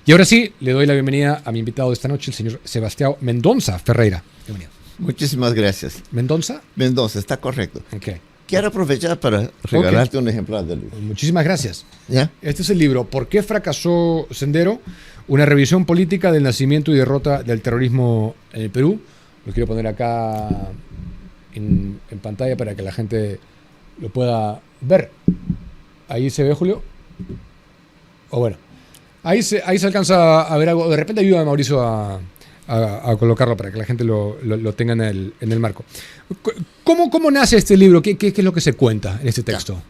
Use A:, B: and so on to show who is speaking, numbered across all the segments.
A: Y ahora sí, le doy la bienvenida a mi invitado de esta noche, el señor Sebastián Mendonça Ferreira. Bienvenido.
B: Muchísimas gracias.
A: ¿Mendonça?
B: Mendonça, está correcto.
A: Ok.
B: Quiero aprovechar para regalarte un ejemplar del libro.
A: Muchísimas gracias.
B: ¿Ya?
A: Este es el libro ¿Por qué fracasó Sendero? Una revisión política del nacimiento y derrota del terrorismo en el Perú. Lo quiero poner acá en pantalla para que la gente lo pueda ver. Ahí se ve, Julio. O bueno, ahí se alcanza a ver algo. De repente ayuda a Mauricio a colocarlo para que la gente lo tenga en el marco. ¿Cómo nace este libro? ¿Qué es lo que se cuenta en este texto?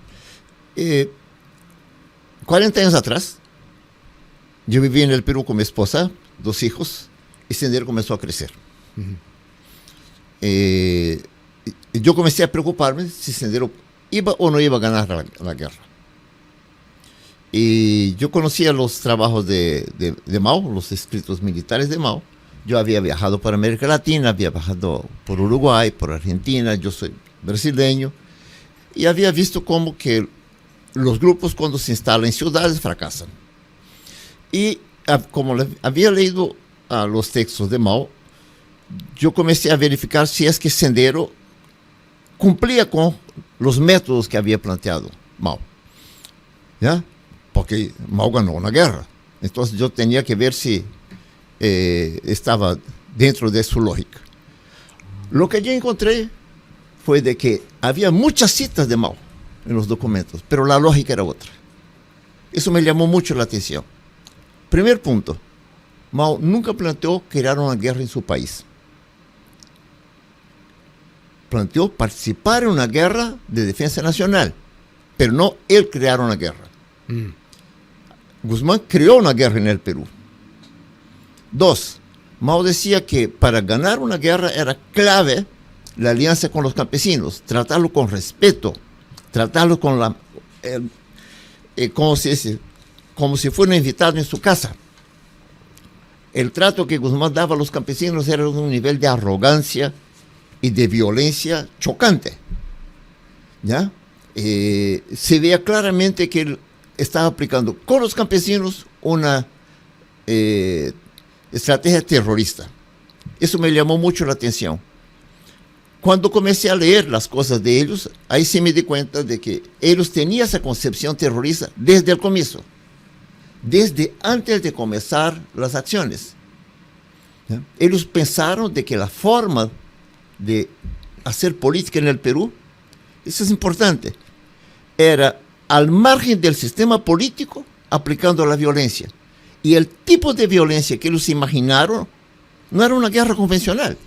B: 40 años atrás, yo viví en el Perú con mi esposa, 2 hijos, y Sendero comenzó a crecer. Yo comencé a preocuparme si Sendero iba o no iba a ganar la guerra. Y yo conocía los trabajos de Mao, los escritos militares de Mao. Yo había viajado por América Latina, había viajado por Uruguay, por Argentina, yo soy brasileño, y había visto cómo que los grupos cuando se instalan en ciudades fracasan. Y como había leído los textos de Mao, yo comencé a verificar si es que Sendero cumplía con los métodos que había planteado Mao. ¿Ya? Porque Mao ganó una guerra. Entonces yo tenía que ver si estaba dentro de su lógica. Lo que yo encontré fue de que había muchas citas de Mao en los documentos, pero la lógica era otra. Eso me llamó mucho la atención. Primer punto, Mao nunca planteó crear una guerra en su país. Planteó participar en una guerra de defensa nacional, pero no él crear una guerra. Guzmán creó una guerra en el Perú. 2, Mao decía que para ganar una guerra era clave la alianza con los campesinos, tratarlo con respeto, tratarlo con como si fueran invitados en su casa. El trato que Guzmán daba a los campesinos era de un nivel de arrogancia y de violencia chocante. ¿Ya? Se veía claramente que él estaba aplicando con los campesinos una estrategia terrorista. Eso me llamó mucho la atención. Cuando comencé a leer las cosas de ellos, ahí sí me di cuenta de que ellos tenían esa concepción terrorista desde el comienzo, desde antes de comenzar las acciones. ¿Ya? Ellos pensaron de que la forma de hacer política en el Perú, eso es importante, era al margen del sistema político aplicando la violencia. Y el tipo de violencia que ellos imaginaron no era una guerra convencional,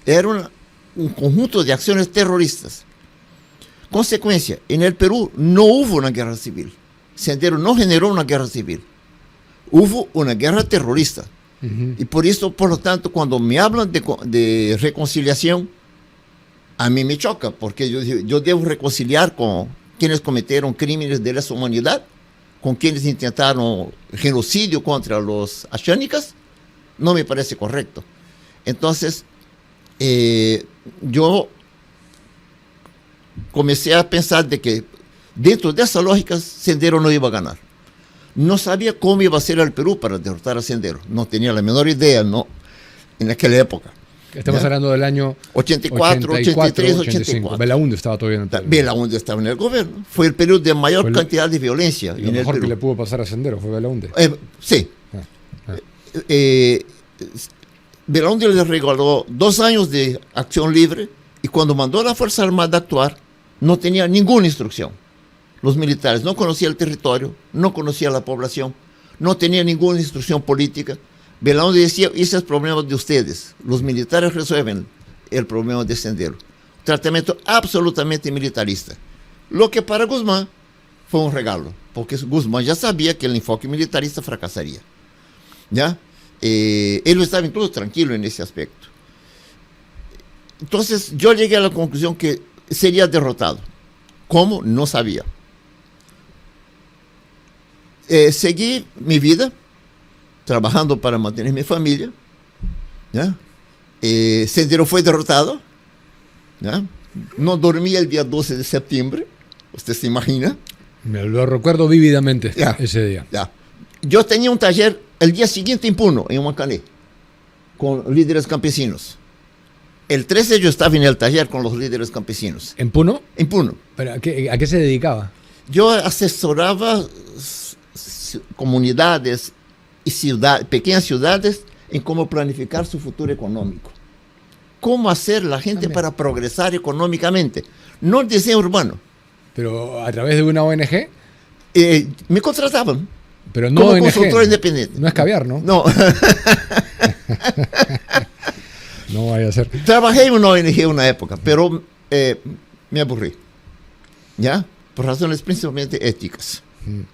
B: era un conjunto de acciones terroristas. Consecuencia, en el Perú no hubo una guerra civil. Sendero no generó una guerra civil. Hubo una guerra terrorista. Y por eso, por lo tanto, cuando me hablan de reconciliación, a mí me choca, porque yo debo reconciliar con quienes cometieron crímenes de lesa humanidad, con quienes intentaron genocidio contra los ashánicas. No me parece correcto. Entonces, yo comencé a pensar de que dentro de esa lógica Sendero no iba a ganar. No sabía cómo iba a ser el Perú para derrotar a Sendero. No tenía la menor idea, no, en aquella época.
A: Estamos hablando del año
B: 84, 83, 84.
A: Belaúnde estaba todavía en el Perú.
B: Belaúnde estaba en el gobierno. Fue el periodo de mayor cantidad de violencia
A: y lo mejor que le pudo pasar a Sendero fue Belaúnde.
B: Sí. Belaúnde le regaló 2 años de acción libre, y cuando mandó a la Fuerza Armada a actuar, no tenía ninguna instrucción. Los militares no conocían el territorio, no conocían la población, no tenían ninguna instrucción política. Belaúnde decía: ese es el problema de ustedes, los militares resuelven el problema de Sendero. Tratamiento absolutamente militarista. Lo que para Guzmán fue un regalo, porque Guzmán ya sabía que el enfoque militarista fracasaría. ¿Ya? Él estaba incluso tranquilo en ese aspecto. Entonces yo llegué a la conclusión que sería derrotado. ¿Cómo? No sabía. Seguí mi vida trabajando para mantener mi familia. ¿Ya? Sendero fue derrotado. ¿Ya? No dormí el día 12 de septiembre. ¿Usted se imagina?
A: Me lo recuerdo vívidamente ese día.
B: Ya. Yo tenía un taller el día siguiente en Puno, en Huancané, con líderes campesinos. El 13 yo estaba en el taller con los líderes campesinos.
A: ¿En Puno?
B: En Puno.
A: ¿Pero a qué se dedicaba?
B: Yo asesoraba comunidades y pequeñas ciudades en cómo planificar su futuro económico. Cómo hacer la gente para progresar económicamente. No el diseño urbano.
A: ¿Pero a través de una ONG?
B: Me contrataban.
A: Pero no
B: como
A: ONG,
B: consultor independiente.
A: No es caviar, ¿no?
B: No.
A: No vaya a ser.
B: Trabajé en una ONG una época, pero me aburrí. ¿Ya? Por razones principalmente éticas.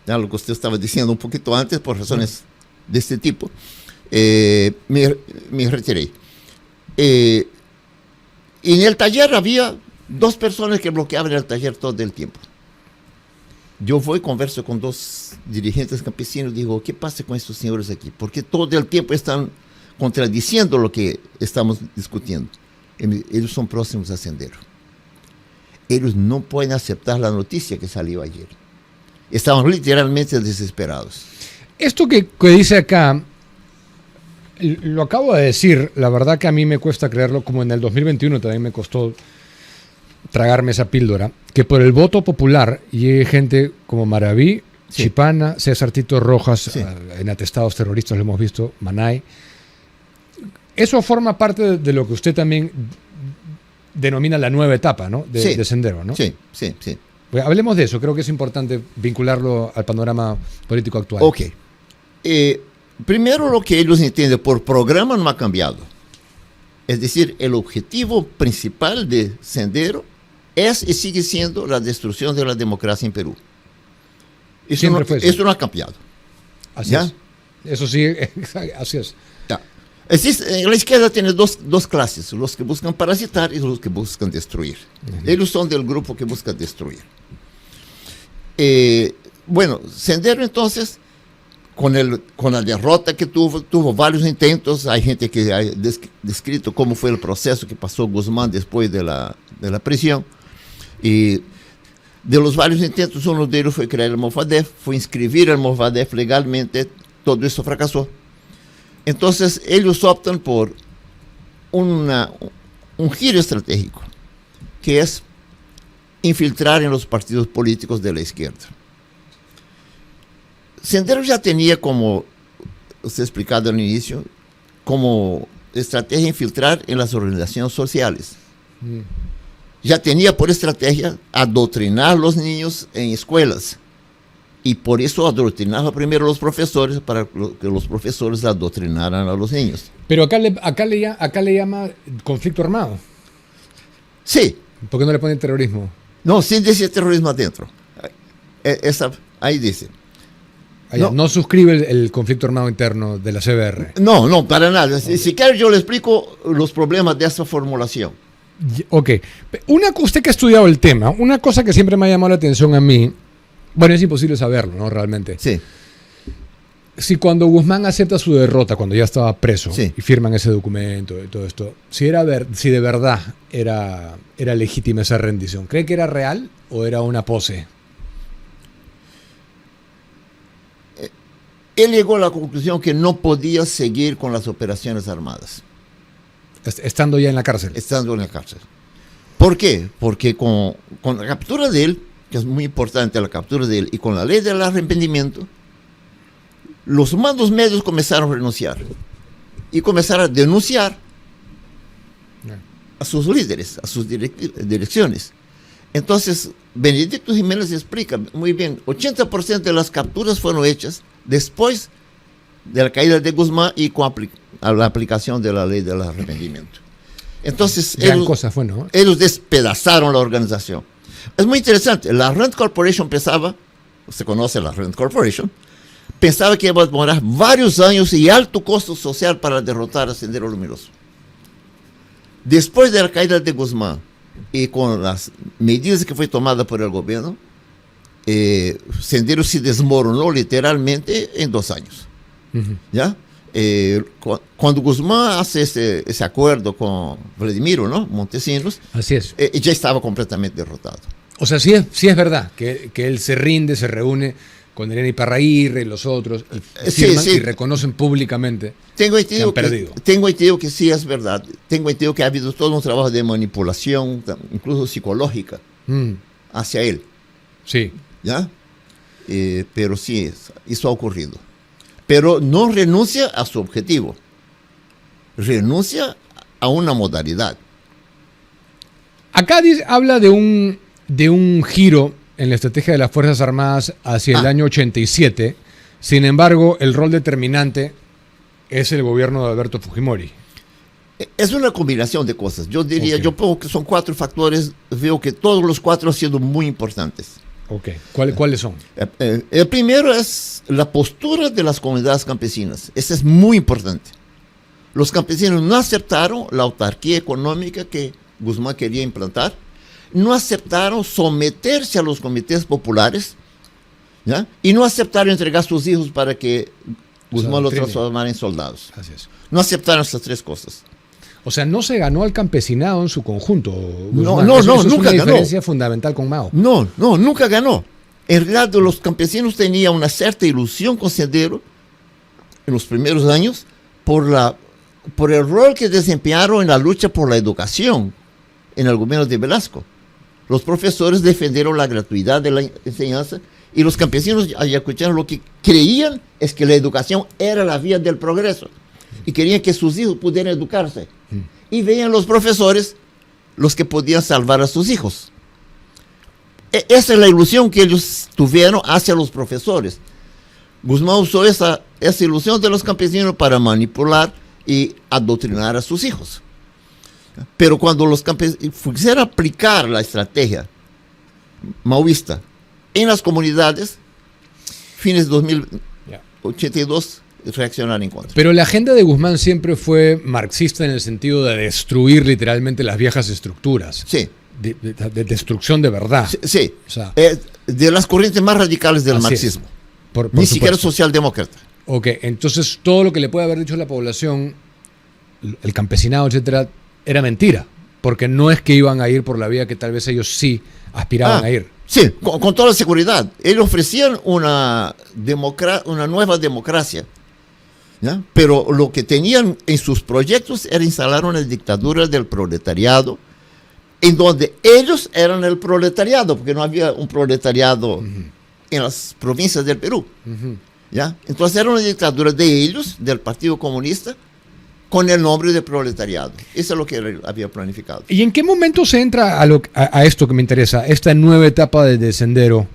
B: Ya, lo que usted estaba diciendo un poquito antes, por razones de este tipo, me retiré. Y en el taller había 2 personas que bloqueaban el taller todo el tiempo. Yo voy, converso con 2 dirigentes campesinos, digo, ¿qué pasa con estos señores aquí? Porque todo el tiempo están contradiciendo lo que estamos discutiendo. Ellos son próximos a Sendero. Ellos no pueden aceptar la noticia que salió ayer. Estaban literalmente desesperados.
A: Esto que dice acá, lo acabo de decir, la verdad que a mí me cuesta creerlo, como en el 2021 también me costó tragarme esa píldora, que por el voto popular llegue gente como Maraví, sí, Chipana, César Tito Rojas, sí, en atestados terroristas lo hemos visto, Manay. Eso forma parte de lo que usted también denomina la nueva etapa, ¿no? De Sendero, ¿no?
B: Sí, sí, sí.
A: Pues hablemos de eso, creo que es importante vincularlo al panorama político actual.
B: Ok. Primero, lo que ellos entienden por programa no ha cambiado. Es decir, el objetivo principal de Sendero es y sigue siendo la destrucción de la democracia en Perú. Eso no ha cambiado.
A: Así es. Eso sí, así es.
B: Ya. La izquierda tiene dos clases, los que buscan parasitar y los que buscan destruir. Ellos son del grupo que busca destruir. Bueno, Sendero entonces, con la derrota que tuvo varios intentos, hay gente que ha descrito cómo fue el proceso que pasó Guzmán después de la prisión, y de los varios intentos, uno de ellos fue crear el Movadef, fue inscribir el Movadef legalmente, todo eso fracasó. Entonces ellos optan por un giro estratégico, que es infiltrar en los partidos políticos de la izquierda. Sendero ya tenía, como usted ha explicado al inicio, como estrategia infiltrar en las organizaciones sociales. Ya tenía por estrategia adoctrinar a los niños en escuelas. Y por eso adoctrinaba primero a los profesores, para que los profesores adoctrinaran a los niños.
A: Pero acá le llama conflicto armado.
B: Sí.
A: ¿Por qué no le ponen terrorismo?
B: No, sí dice terrorismo adentro. Ahí dice.
A: No suscribe el conflicto armado interno de la CBR.
B: No, para nada. Si quiere yo le explico los problemas de esa formulación.
A: Ok. Usted que ha estudiado el tema, una cosa que siempre me ha llamado la atención a mí, bueno, es imposible saberlo, ¿no? Realmente.
B: Sí.
A: Si cuando Guzmán acepta su derrota, cuando ya estaba preso,
B: sí,
A: y firman ese documento y todo esto, si de verdad era legítima esa rendición, ¿cree que era real o era una pose?
B: Él llegó a la conclusión que no podía seguir con las operaciones armadas.
A: Estando ya en la cárcel.
B: Estando en la cárcel. ¿Por qué? Porque con la captura de él, que es muy importante la captura de él, y con la ley del arrepentimiento, los mandos medios comenzaron a renunciar y comenzaron a denunciar a sus líderes, a sus direcciones. Entonces, Benedicto Jiménez explica muy bien, 80% de las capturas fueron hechas después de la caída de Guzmán y con la aplicación de la ley del arrepentimiento. Entonces, ellos despedazaron la organización. Es muy interesante. La Rand Corporation pensaba, usted conoce la Rand Corporation, pensaba que iba a demorar varios años y alto costo social para derrotar a Sendero Luminoso. Después de la caída de Guzmán y con las medidas que fue tomada por el gobierno, Sendero se desmoronó literalmente en 2 años. ¿Ya? Cuando Guzmán hace ese acuerdo con Vladimiro, ¿no? Montesinos,
A: así es.
B: Ya estaba completamente derrotado.
A: O sea, sí es verdad que él se rinde, se reúne con Elena Iparraguirre y los otros, y
B: Sí,
A: firman
B: sí.
A: y reconocen públicamente
B: Tengo entendido
A: que han perdido.
B: tengo entendido que sí es verdad. Tengo entendido que ha habido todo un trabajo de manipulación, incluso psicológica, hacia él.
A: Sí.
B: ¿Ya? Pero sí, eso ha ocurrido. Pero no renuncia a su objetivo. Renuncia a una modalidad.
A: Acá habla de un giro en la estrategia de las Fuerzas Armadas hacia el año 87. Sin embargo, el rol determinante es el gobierno de Alberto Fujimori.
B: Es una combinación de cosas. Yo diría,
A: Ok.
B: yo pongo que son 4 factores. Veo que todos los 4 han sido muy importantes.
A: Ok. ¿Cuáles son?
B: El primero es la postura de las comunidades campesinas. Ese es muy importante. Los campesinos no aceptaron la autarquía económica que Guzmán quería implantar, no aceptaron someterse a los comités populares, ¿ya? Y no aceptaron entregar sus hijos para que Guzmán los transformara en soldados.
A: Así es.
B: No aceptaron esas 3 cosas.
A: O sea, no se ganó al campesinado en su conjunto.
B: No,
A: Guzmán.
B: no,
A: Eso es
B: nunca
A: una
B: ganó.
A: diferencia fundamental con Mao.
B: No, nunca ganó. En realidad, los campesinos tenían una cierta ilusión con Sendero en los primeros años por el rol que desempeñaron en la lucha por la educación en el gobierno de Velasco. Los profesores defendieron la gratuidad de la enseñanza y los campesinos ayacuchanos lo que creían es que la educación era la vía del progreso y querían que sus hijos pudieran educarse. Y veían los profesores los que podían salvar a sus hijos. Esa es la ilusión que ellos tuvieron hacia los profesores. Guzmán usó esa ilusión de los campesinos para manipular y adoctrinar a sus hijos. Pero cuando los campesinos quisieran aplicar la estrategia maoísta en las comunidades, fines de 2082 reaccionaron en contra.
A: Pero la agenda de Guzmán siempre fue marxista en el sentido de destruir literalmente las viejas estructuras.
B: Sí.
A: De destrucción de verdad.
B: Sí.
A: O sea,
B: de las corrientes más radicales del marxismo.
A: Por
B: Ni siquiera
A: supuesto.
B: socialdemócrata.
A: Ok, entonces todo lo que le puede haber dicho la población, el campesinado, etcétera, era mentira. Porque no es que iban a ir por la vía que tal vez ellos sí aspiraban a ir.
B: Sí, con toda la seguridad. Ellos ofrecían una nueva democracia, ¿ya? Pero lo que tenían en sus proyectos era instalar una dictadura del proletariado, en donde ellos eran el proletariado, porque no había un proletariado en las provincias del Perú. ¿Ya? Entonces era una dictadura de ellos, del Partido Comunista, con el nombre de proletariado. Eso es lo que había planificado.
A: ¿Y en qué momento se entra a esto que me interesa, esta nueva etapa de Sendero,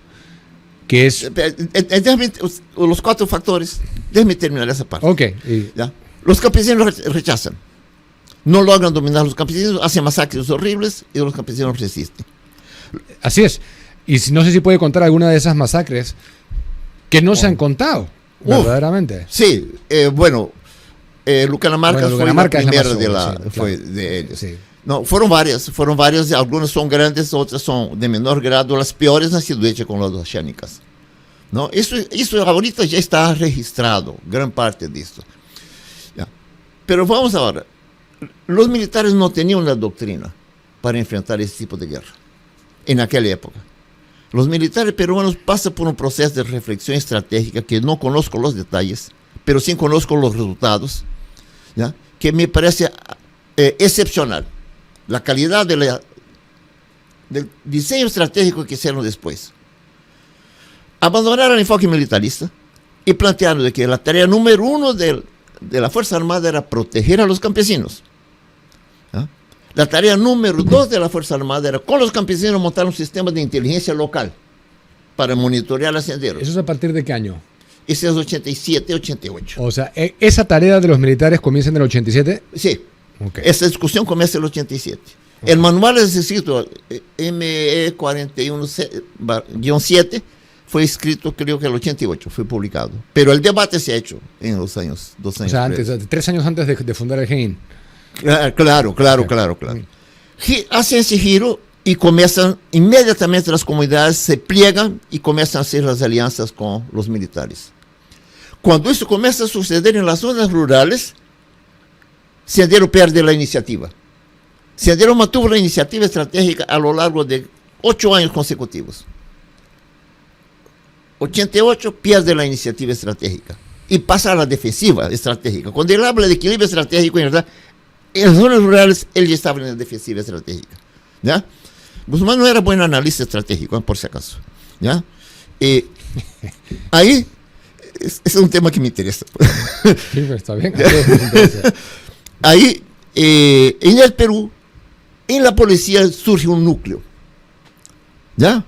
A: que es...
B: Déjame, los 4 factores, déjame terminar esa parte.
A: Ok.
B: ¿Ya? Los campesinos rechazan. No logran dominar los campesinos, hacen masacres horribles y los campesinos resisten.
A: Así es. Y no sé si puede contar alguna de esas masacres que no se han contado, verdaderamente.
B: Sí, Lucanamarca fue la primera fue de ellos. Sí. No, fueron varias, algunas son grandes, otras son de menor grado. Las peores han sido hechas con las oceánicas. ¿No? Eso ahorita ya está registrado, gran parte de esto. ¿Ya? Pero vamos ahora. Los militares no tenían una doctrina para enfrentar ese tipo de guerra en aquella época. Los militares peruanos pasan por un proceso de reflexión estratégica que no conozco los detalles, pero sí conozco los resultados, ¿ya? Que me parece excepcional. La calidad del diseño estratégico que hicieron después. Abandonaron el enfoque militarista y plantearon de que la tarea número 1 de la Fuerza Armada era proteger a los campesinos. ¿Ya? La tarea número 2 de la Fuerza Armada era con los campesinos montar un sistema de inteligencia local para monitorear los senderos.
A: ¿Eso es a partir de qué año?
B: Ese es 87, 88.
A: O sea, ¿esa tarea de los militares comienza en el 87?
B: Sí.
A: Okay.
B: Esa discusión comienza en el 87. Okay. El manual es escrito ME 41-7 fue escrito creo que en el 88, fue publicado. Pero el debate se ha hecho en los años, 2 años.
A: O sea, 3 años antes de fundar el GEIN.
B: Claro. Hacen ese giro y comienzan, inmediatamente las comunidades se pliegan y comienzan a hacer las alianzas con los militares. Cuando eso comienza a suceder en las zonas rurales, Sendero pierde la iniciativa. Sendero mantuvo la iniciativa estratégica a lo largo de 8 años consecutivos. 88 pierde la iniciativa estratégica y pasa a la defensiva estratégica. Cuando él habla de equilibrio estratégico, en verdad, en las zonas rurales él ya estaba en la defensiva estratégica. ¿Ya? Guzmán no era buen analista estratégico, por si acaso. ¿Ya? Ahí, ese es un tema que me interesa.
A: Sí, pues está bien.
B: Ahí, en el Perú, en la policía surge un núcleo, ¿ya?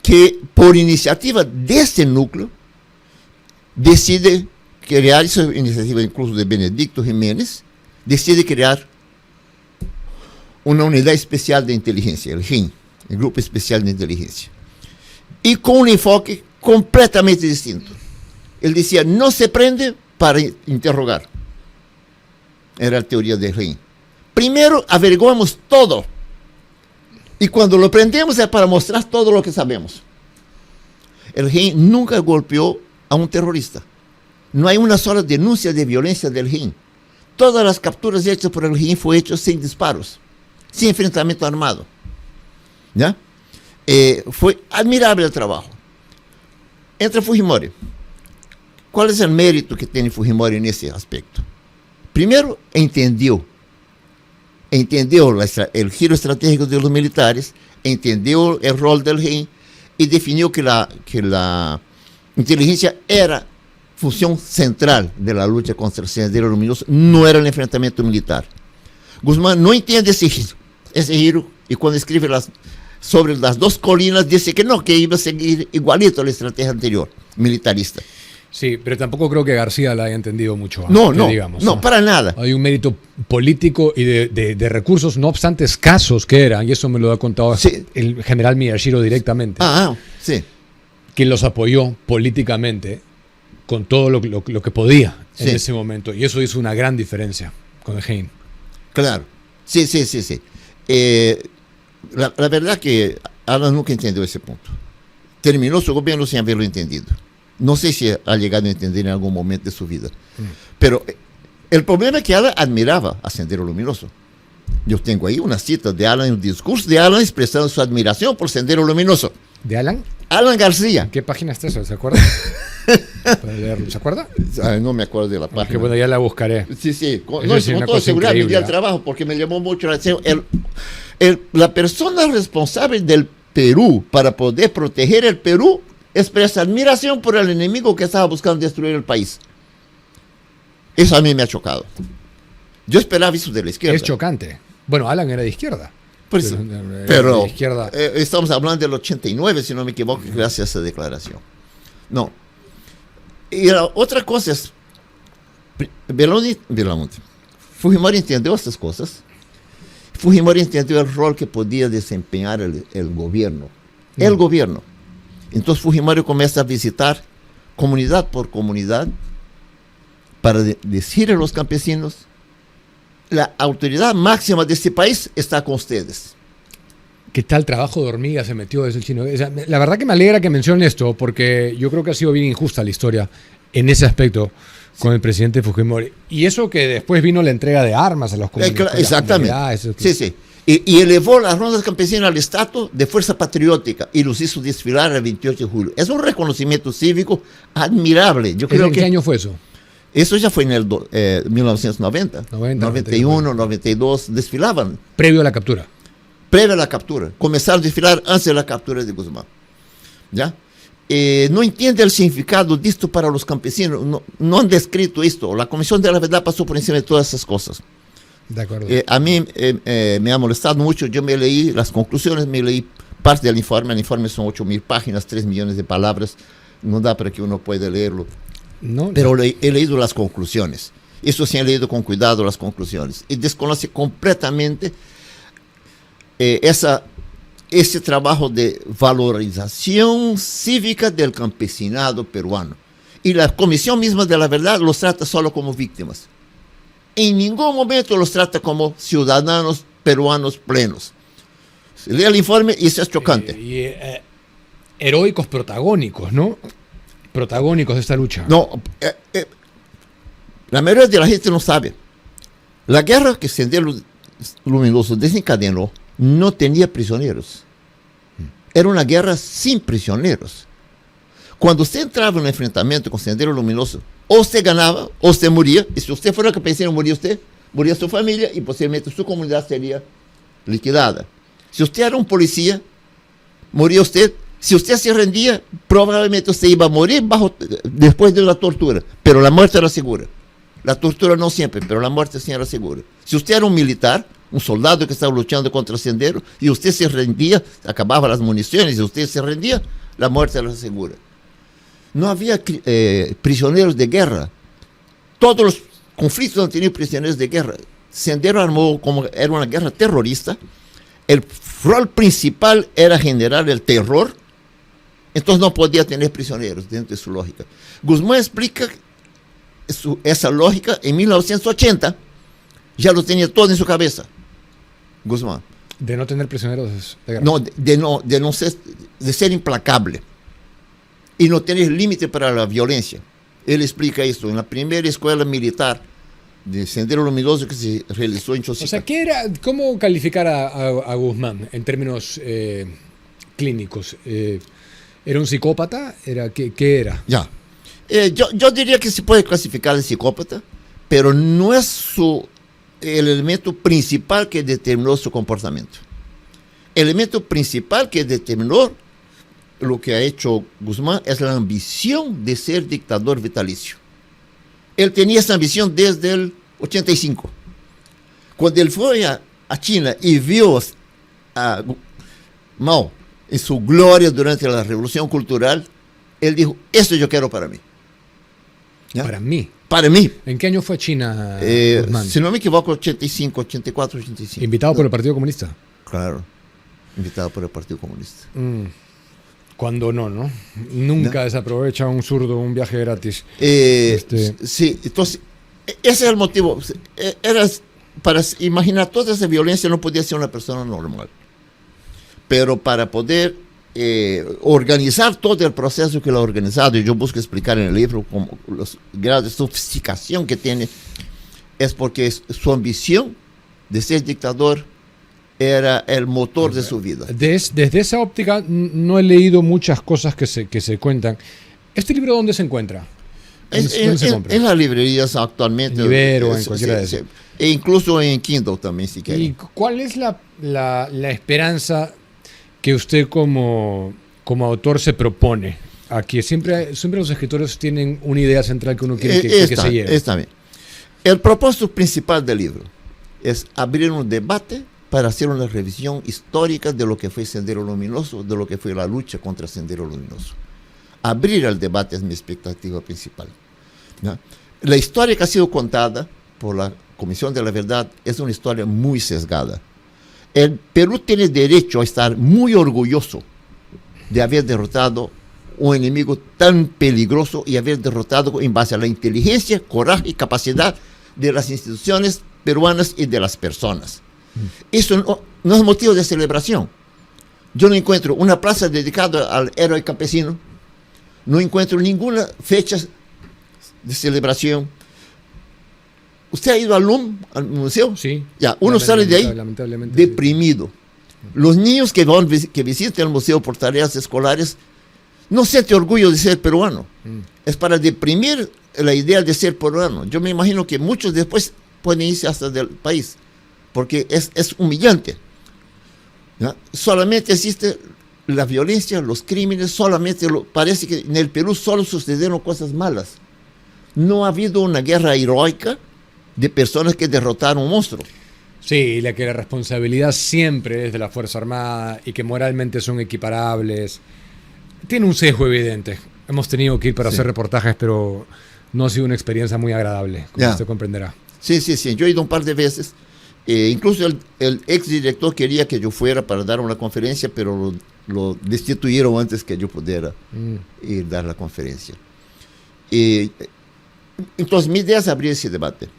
B: Que por iniciativa de este núcleo decide crear, esa iniciativa incluso de Benedicto Jiménez, decide crear una unidad especial de inteligencia, el GIN, el Grupo Especial de Inteligencia, y con un enfoque completamente distinto. Él decía, no se prende para interrogar. Era la teoría del GIN. Primero averiguamos todo, y cuando lo prendemos es para mostrar todo lo que sabemos. El GIN nunca golpeó a un terrorista. No hay una sola denuncia de violencia del GIN. Todas las capturas hechas por el GIN fueron hechas sin disparos, sin enfrentamiento armado. ¿Ya? Fue admirable el trabajo. Entra Fujimori. ¿Cuál es el mérito que tiene Fujimori en ese aspecto? Primero, entendió el giro estratégico de los militares, entendió el rol del GIN y definió que la inteligencia era función central de la lucha contra el Sendero Luminoso, no era el enfrentamiento militar. Guzmán no entiende ese giro, y cuando escribe sobre las dos colinas dice que no, que iba a seguir igualito a la estrategia anterior, militarista.
A: Sí, pero tampoco creo que García la haya entendido mucho.
B: No, para nada.
A: Hay un mérito político y de recursos, no obstante escasos que eran, y eso me lo ha contado el general Miyashiro directamente,
B: sí,
A: que los apoyó políticamente con todo lo que podía en ese momento, y eso hizo una gran diferencia con el GIN.
B: Claro, sí. La verdad que Alan nunca entendió ese punto. Terminó su gobierno sin haberlo entendido. No sé si ha llegado a entender en algún momento de su vida. Pero el problema es que Alan admiraba a Sendero Luminoso. Yo tengo ahí una cita de Alan, un discurso de Alan expresando su admiración por Sendero Luminoso.
A: ¿De Alan?
B: Alan García.
A: ¿En qué página está eso? ¿Se acuerda? ¿Puede leerlo? ¿Se acuerda?
B: No me acuerdo de la página.
A: Que bueno, ya la buscaré.
B: Sí. Con toda seguridad me di al trabajo porque me llamó mucho la atención. La persona responsable del Perú para poder proteger el Perú expresa admiración por el enemigo que estaba buscando destruir el país. Eso a mí me ha chocado. Yo esperaba eso de la izquierda.
A: Es chocante. Bueno, Alan era de izquierda.
B: Pues, pero
A: de izquierda.
B: Estamos hablando del 89, si no me equivoco, gracias a esa declaración. No. Y la otra cosa es, Fujimori entendió estas cosas. Fujimori entendió el rol que podía desempeñar el gobierno. El gobierno. Entonces Fujimori comienza a visitar comunidad por comunidad para decir a los campesinos, la autoridad máxima de este país está con ustedes.
A: ¿Qué tal trabajo de hormiga se metió ese chino? O sea, la verdad que me alegra que mencionen esto, porque yo creo que ha sido bien injusta la historia en ese aspecto con el presidente Fujimori. Y eso que después vino la entrega de armas a los comunidades.
B: Exactamente. Sí. Y elevó las rondas campesinas al estatus de fuerza patriótica y los hizo desfilar el 28 de julio. Es un reconocimiento cívico admirable. Yo creo
A: ¿En qué año fue eso?
B: Eso ya fue en el 1990, 91, 92, desfilaban.
A: Previo a la captura.
B: Previo a la captura. Comenzaron a desfilar antes de la captura de Guzmán. ¿Ya? No entiende el significado de esto para los campesinos. No han descrito esto. La Comisión de la Verdad pasó por encima de todas esas cosas.
A: De acuerdo.
B: A mí me ha molestado mucho. Yo me leí las conclusiones, me leí parte del informe. El informe son 8.000 páginas, 3 millones de palabras. No da para que uno pueda leerlo. No, pero he leído las conclusiones. Eso sí, he leído con cuidado las conclusiones. Y desconoce completamente ese trabajo de valorización cívica del campesinado peruano. Y la Comisión misma de la Verdad los trata solo como víctimas. En ningún momento los trata como ciudadanos peruanos plenos. Se lee el informe y eso es chocante.
A: Heroicos protagónicos, ¿no? Protagónicos de esta lucha.
B: No, la mayoría de la gente no sabe. La guerra que Sendero Luminoso desencadenó no tenía prisioneros. Era una guerra sin prisioneros. Cuando usted entraba en un enfrentamiento con Sendero Luminoso, o usted ganaba o usted moría, y si usted fuera campesino, moría su familia y posiblemente su comunidad sería liquidada. Si usted era un policía, moría usted. Si usted se rendía, probablemente usted iba a morir después de la tortura, pero la muerte era segura. La tortura no siempre, pero la muerte sí era segura. Si usted era un militar, un soldado que estaba luchando contra Sendero, y usted se rendía, acababa las municiones y usted se rendía, la muerte era segura. No había prisioneros de guerra. Todos los conflictos han tenido prisioneros de guerra. Sendero armó como era una guerra terrorista. El rol principal era generar el terror. Entonces no podía tener prisioneros dentro de su lógica. Guzmán explica esa lógica en 1980. Ya lo tenía todo en su cabeza. Guzmán.
A: De no tener prisioneros de guerra.
B: No, de ser implacable. Y no tener límite para la violencia. Él explica esto en la primera escuela militar de Sendero Luminoso que se realizó en Chosica.
A: O sea, ¿cómo calificar a Guzmán en términos clínicos? ¿Era un psicópata? ¿Qué era?
B: Ya. Yo diría que se puede clasificar de psicópata, pero no es el elemento principal que determinó su comportamiento. El elemento principal que determinó lo que ha hecho Guzmán es la ambición de ser dictador vitalicio. Él tenía esa ambición desde el 85. Cuando él fue a China y vio a Mao en su gloria durante la Revolución Cultural, él dijo, esto yo quiero para mí. ¿Ya?
A: Para mí.
B: Para mí.
A: ¿En qué año fue a China, Guzmán?
B: Si no me equivoco, 85, 84, 85.
A: ¿Invitado por el Partido Comunista?
B: Claro, invitado por el Partido Comunista.
A: Cuando no. Nunca desaprovecha un zurdo un viaje gratis.
B: Sí, entonces, ese es el motivo. Para imaginar toda esa violencia no podía ser una persona normal. Pero para poder organizar todo el proceso que lo ha organizado, y yo busco explicar en el libro como los grados de sofisticación que tiene, es porque su ambición de ser dictador era el motor de su vida.
A: Desde esa óptica no he leído muchas cosas que se cuentan. ¿Este libro dónde se encuentra? ¿Dónde se compra?
B: En las librerías actualmente.
A: En Ibero, en cualquiera de esas.
B: E incluso en Kindle también, si quieren.
A: ¿Y cuál es la esperanza que usted como autor se propone? Aquí siempre los escritores tienen una idea central que uno quiere que se lleve.
B: Está bien. El propósito principal del libro es abrir un debate para hacer una revisión histórica de lo que fue Sendero Luminoso, de lo que fue la lucha contra Sendero Luminoso. Abrir el debate es mi expectativa principal. ¿No? La historia que ha sido contada por la Comisión de la Verdad es una historia muy sesgada. El Perú tiene derecho a estar muy orgulloso de haber derrotado un enemigo tan peligroso y haber derrotado en base a la inteligencia, coraje y capacidad de las instituciones peruanas y de las personas. Eso no es motivo de celebración. Yo no encuentro una plaza dedicada al héroe campesino, no encuentro ninguna fecha de celebración. ¿Usted ha ido al museo?
A: Sí.
B: Ya, uno sale de ahí deprimido. Sí. Los niños que visitan el museo por tareas escolares no sienten orgullo de ser peruano. Es para deprimir la idea de ser peruano. Yo me imagino que muchos después pueden irse hasta del país, porque es humillante. ¿Ya? Solamente existe la violencia, los crímenes, parece que en el Perú solo sucedieron cosas malas. No ha habido una guerra heroica de personas que derrotaron un monstruo.
A: Sí, la responsabilidad siempre es de la Fuerza Armada y que moralmente son equiparables. Tiene un sesgo evidente. Hemos tenido que ir para hacer reportajes, pero no ha sido una experiencia muy agradable, como usted comprenderá.
B: Sí. Yo he ido un par de veces. Incluso el exdirector quería que yo fuera para dar una conferencia, pero lo destituyeron antes que yo pudiera ir a dar la conferencia. Entonces mi idea es abrir ese debate.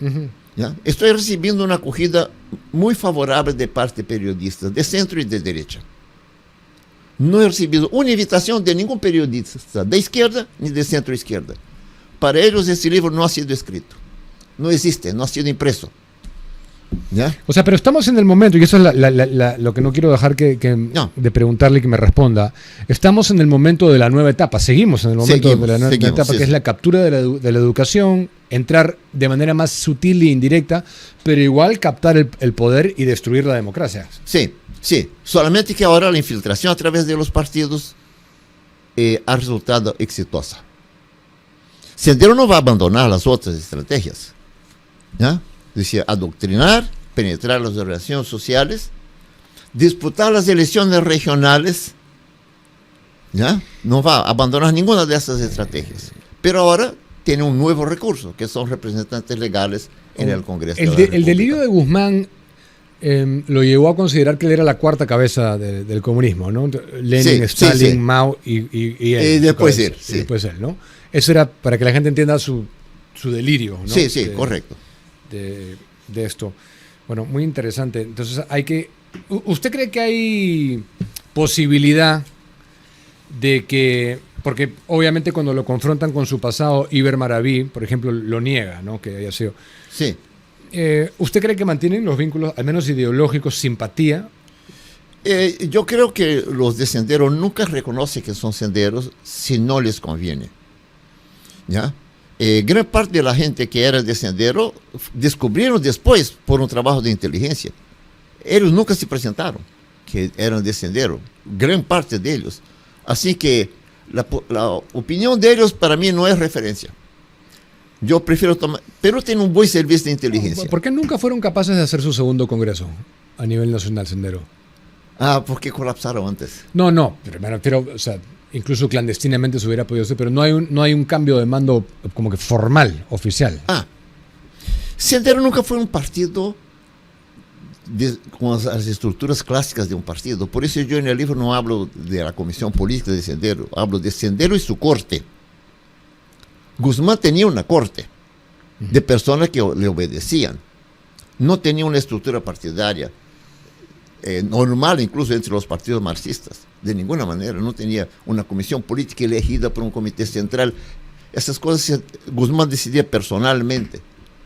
B: ¿Ya? Estoy recibiendo una acogida muy favorable de parte de periodistas de centro y de derecha. No he recibido una invitación de ningún periodista de izquierda ni de centro izquierda. Para ellos ese libro no ha sido escrito, no existe, no ha sido impreso. ¿Ya?
A: O sea, pero estamos en el momento, y eso es lo que no quiero dejar
B: No.
A: de preguntarle que me responda. Estamos en el momento de la nueva etapa, seguimos en el momento de la nueva etapa,
B: sí,
A: que es la captura de la educación, entrar de manera más sutil e indirecta, pero igual captar el poder y destruir la democracia.
B: Sí, sí. Solamente que ahora la infiltración a través de los partidos ha resultado exitosa. Sendero no va a abandonar las otras estrategias. ¿Ya? Decía, adoctrinar, penetrar las relaciones sociales, disputar las elecciones regionales. ¿Ya? No va a abandonar ninguna de esas estrategias. Pero ahora tiene un nuevo recurso, que son representantes legales en el Congreso.
A: El delirio de Guzmán lo llevó a considerar que él era la cuarta cabeza del comunismo, ¿no? Lenin, Stalin, Mao y él.
B: Y después él.
A: Y después él, ¿no? Eso era para que la gente entienda su delirio, ¿no?
B: Sí, sí, correcto.
A: De esto. Bueno, muy interesante. Entonces hay que... ¿Usted cree que hay posibilidad de que... Porque obviamente cuando lo confrontan con su pasado, Iber Maraví, por ejemplo, lo niega, ¿no? Que haya sido...
B: Sí.
A: ¿Usted cree que mantienen los vínculos, al menos ideológicos, simpatía?
B: Yo creo que los de Sendero nunca reconocen que son senderos si no les conviene. ¿Ya? Gran parte de la gente que era de Sendero descubrieron después por un trabajo de inteligencia. Ellos nunca se presentaron que eran de Sendero. Gran parte de ellos. Así que la opinión de ellos para mí no es referencia. Yo prefiero tomar... Pero tiene un buen servicio de inteligencia.
A: ¿Por qué nunca fueron capaces de hacer su segundo congreso a nivel nacional, Sendero?
B: Porque colapsaron antes.
A: No, pero o sea, incluso clandestinamente se hubiera podido hacer, pero no hay un cambio de mando como que formal, oficial.
B: Sendero nunca fue un partido con las estructuras clásicas de un partido. Por eso yo en el libro no hablo de la comisión política de Sendero, hablo de Sendero y su corte. Guzmán tenía una corte de personas que le obedecían. No tenía una estructura partidaria normal, incluso entre los partidos marxistas. De ninguna manera. No tenía una comisión política elegida por un comité central. Esas cosas Guzmán decidía personalmente.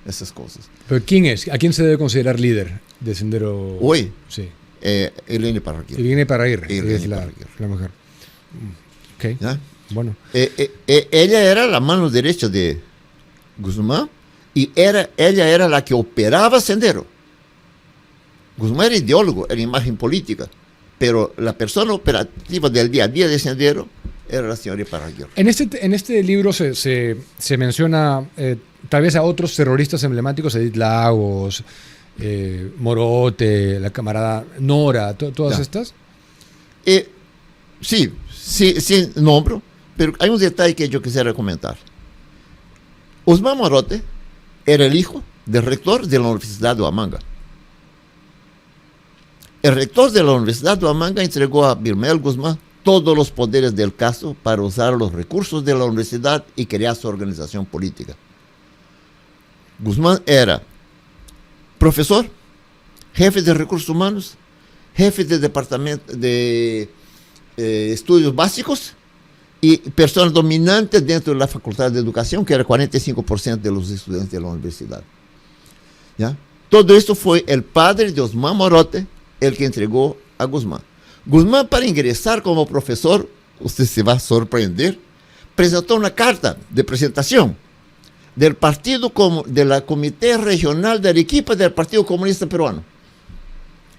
B: Esas cosas.
A: ¿Pero quién es? ¿A quién se debe considerar líder de Sendero?
B: Hoy,
A: sí.
B: Elena Parraguirre.
A: Elena Parraguirre.
B: Es
A: la mujer. Ok.
B: ¿Ya?
A: Bueno.
B: Ella era la mano derecha de Guzmán y ella era la que operaba Sendero. Guzmán era ideólogo, era imagen política, pero la persona operativa del día a día de Sendero era la señora Parraguirre.
A: En este libro se menciona tal vez a otros terroristas emblemáticos, Edith Lagos, Morote, la camarada Nora, todas estas.
B: Sí, nombro, pero hay un detalle que yo quisiera comentar. Osman Morote era el hijo del rector de la Universidad de Huamanga. El rector de la Universidad de Huamanga entregó a Birmel Guzmán todos los poderes del caso para usar los recursos de la universidad y crear su organización política. Guzmán era profesor, jefe de recursos humanos, jefe de departamento de estudios básicos y persona dominante dentro de la Facultad de Educación, que era 45% de los estudiantes de la universidad. ¿Ya? Todo esto fue el padre de Osman Morote el que entregó a Guzmán. Guzmán, para ingresar como profesor, usted se va a sorprender, presentó una carta de presentación del partido, de la Comité Regional de Arequipa del Partido Comunista Peruano.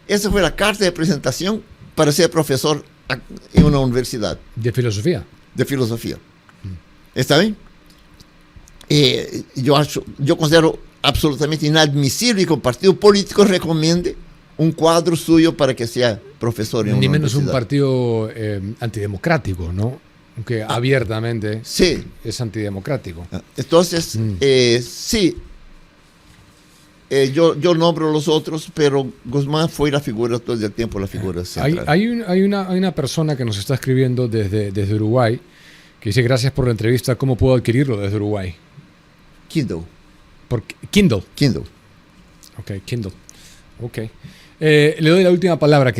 B: Esa fue la carta de presentación para ser profesor en una universidad.
A: ¿De filosofía?
B: De filosofía. ¿Está bien? Yo considero absolutamente inadmisible que un partido político recomiende un cuadro suyo para que sea profesor en una universidad.
A: Ni menos un partido antidemocrático, ¿no? Aunque abiertamente
B: sí,
A: es antidemocrático.
B: Entonces, sí, yo nombro los otros, pero Guzmán fue la figura todo el tiempo, la figura central.
A: Hay una persona que nos está escribiendo desde Uruguay, que dice: gracias por la entrevista, ¿cómo puedo adquirirlo desde Uruguay?
B: Kindle.
A: Kindle. Ok, Kindle. Ok. Le doy la última palabra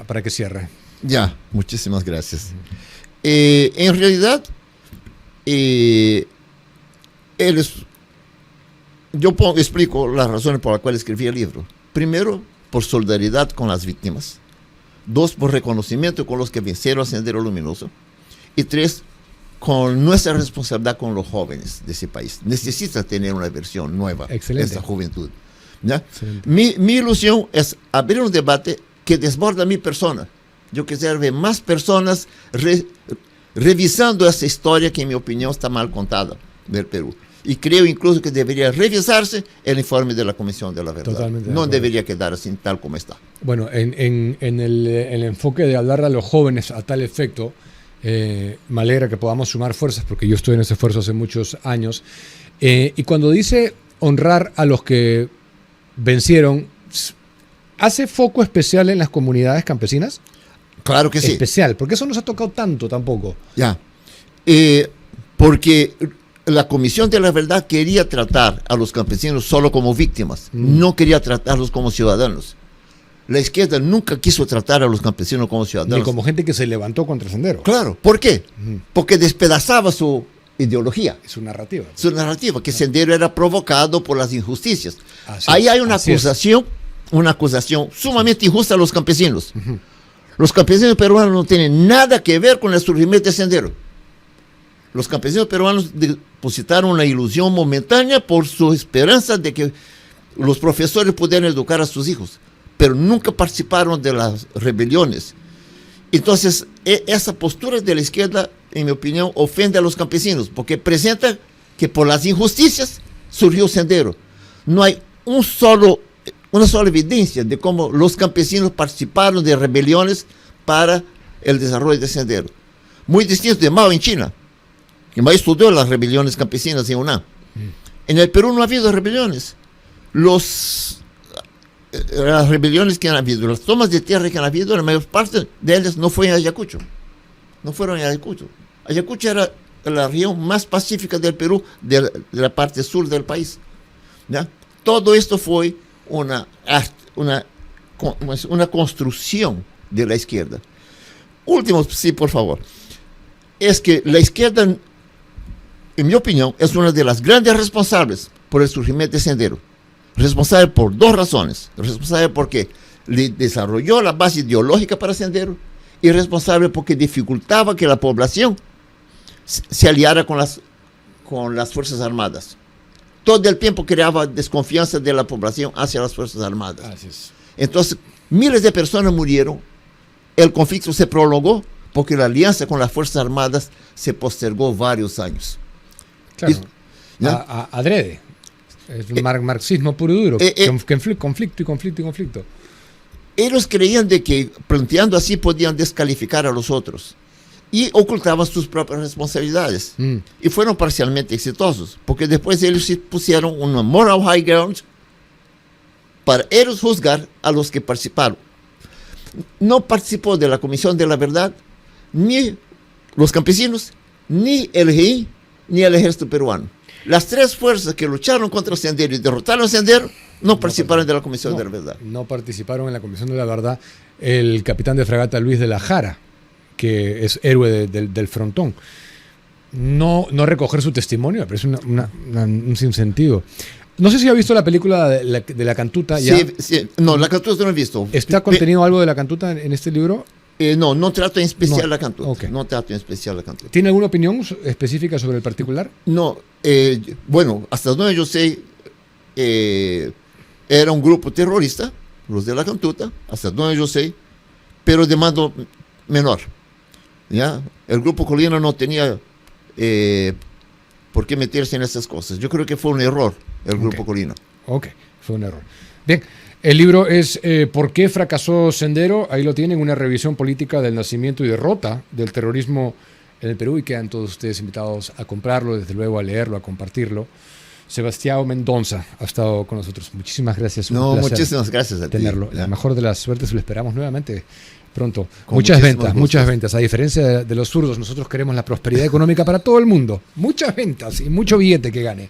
A: para que cierre.
B: Ya, muchísimas gracias. En realidad, yo explico las razones por las cuales escribí el libro. Primero, por solidaridad con las víctimas. 2, por reconocimiento con los que vencieron a Sendero Luminoso. Y 3, con nuestra responsabilidad con los jóvenes de ese país. Necesita tener una versión nueva de esta juventud. ¿Ya? Mi ilusión es abrir un debate que desborda mi persona. Yo quisiera ver más personas revisando esa historia que, en mi opinión, está mal contada del Perú. Y creo incluso que debería revisarse el informe de la Comisión de la Verdad.
A: Totalmente
B: no debería quedar así tal como está.
A: Bueno, en el enfoque de hablar a los jóvenes a tal efecto, me alegra que podamos sumar fuerzas, porque yo estoy en ese esfuerzo hace muchos años. Y cuando dice honrar a los que vencieron, ¿hace foco especial en las comunidades campesinas?
B: Claro que sí.
A: Especial, porque eso no se ha tocado tanto tampoco.
B: Ya. Porque la Comisión de la Verdad quería tratar a los campesinos solo como víctimas, no quería tratarlos como ciudadanos. La izquierda nunca quiso tratar a los campesinos como ciudadanos.
A: Ni como gente que se levantó contra Sendero.
B: Claro, ¿por qué? Porque despedazaba su ideología.
A: Su narrativa.
B: Su narrativa, que Sendero era provocado por las injusticias.
A: Así
B: Ahí
A: es,
B: hay una acusación sumamente injusta a los campesinos. Los campesinos peruanos no tienen nada que ver con el surgimiento de Sendero. Los campesinos peruanos depositaron una ilusión momentánea por su esperanza de que los profesores pudieran educar a sus hijos, pero nunca participaron de las rebeliones. Entonces, esa postura de la izquierda, en mi opinión, ofende a los campesinos, porque presenta que por las injusticias surgió Sendero. No hay una sola evidencia de cómo los campesinos participaron de rebeliones para el desarrollo de Sendero. Muy distinto de Mao en China, que Mao estudió las rebeliones campesinas en UNAM. En el Perú no ha habido rebeliones. Las rebeliones que han habido, las tomas de tierra que han habido, la mayor parte de ellas no fue en Ayacucho. No fueron en Ayacucho. Ayacucho era la región más pacífica del Perú, de la parte sur del país. ¿Ya? Todo esto fue una construcción de la izquierda. Último, sí, por favor. Es que la izquierda, en mi opinión, es una de las grandes responsables por el surgimiento de Sendero. Responsable por 2 razones. Responsable porque le desarrolló la base ideológica para Sendero, y responsable porque dificultaba que la población se aliara con las Fuerzas Armadas. Todo el tiempo creaba desconfianza de la población hacia las Fuerzas Armadas.
A: Así es.
B: Entonces, miles de personas murieron. El conflicto se prolongó porque la alianza con las Fuerzas Armadas se postergó varios años.
A: Claro. Adrede. Es un marxismo puro y duro. Conflicto.
B: Ellos creían de que planteando así podían descalificar a los otros y ocultaban sus propias responsabilidades. Y fueron parcialmente exitosos, porque después ellos se pusieron una moral high ground para ellos juzgar a los que participaron. No participó de la Comisión de la Verdad ni los campesinos, ni el GI, ni el ejército peruano. Las 3 fuerzas que lucharon contra Sendero y derrotaron a Sendero no participaron de la Comisión de la Verdad.
A: No participaron en la Comisión de la Verdad el capitán de fragata Luis de la Jara, que es héroe del frontón. No recoger su testimonio, pero es un sinsentido. No sé si ha visto la película de la Cantuta. ¿Ya?
B: Sí, no, la Cantuta no he visto.
A: ¿Está contenido algo de la Cantuta en este libro?
B: No trato en especial la Cantuta. Okay. No trato en especial la Cantuta.
A: ¿Tiene alguna opinión específica sobre el particular?
B: No, bueno, hasta donde yo sé, era un grupo terrorista, los de la Cantuta, hasta donde yo sé, pero de mando menor. ¿Ya? El grupo Colina no tenía por qué meterse en esas cosas. Yo creo que fue un error el grupo Colina.
A: Ok, fue un error. Bien, el libro es ¿Por qué fracasó Sendero? Ahí lo tienen, una revisión política del nacimiento y derrota del terrorismo en el Perú, y quedan todos ustedes invitados a comprarlo, desde luego a leerlo, a compartirlo. Sebastião Mendonça ha estado con nosotros. Muchísimas gracias.
B: Muchísimas gracias a
A: tenerlo.
B: ti.
A: La mejor de las suertes, lo esperamos nuevamente pronto. Muchas ventas. A diferencia de los zurdos, nosotros queremos la prosperidad económica para todo el mundo. Muchas ventas y mucho billete que gane.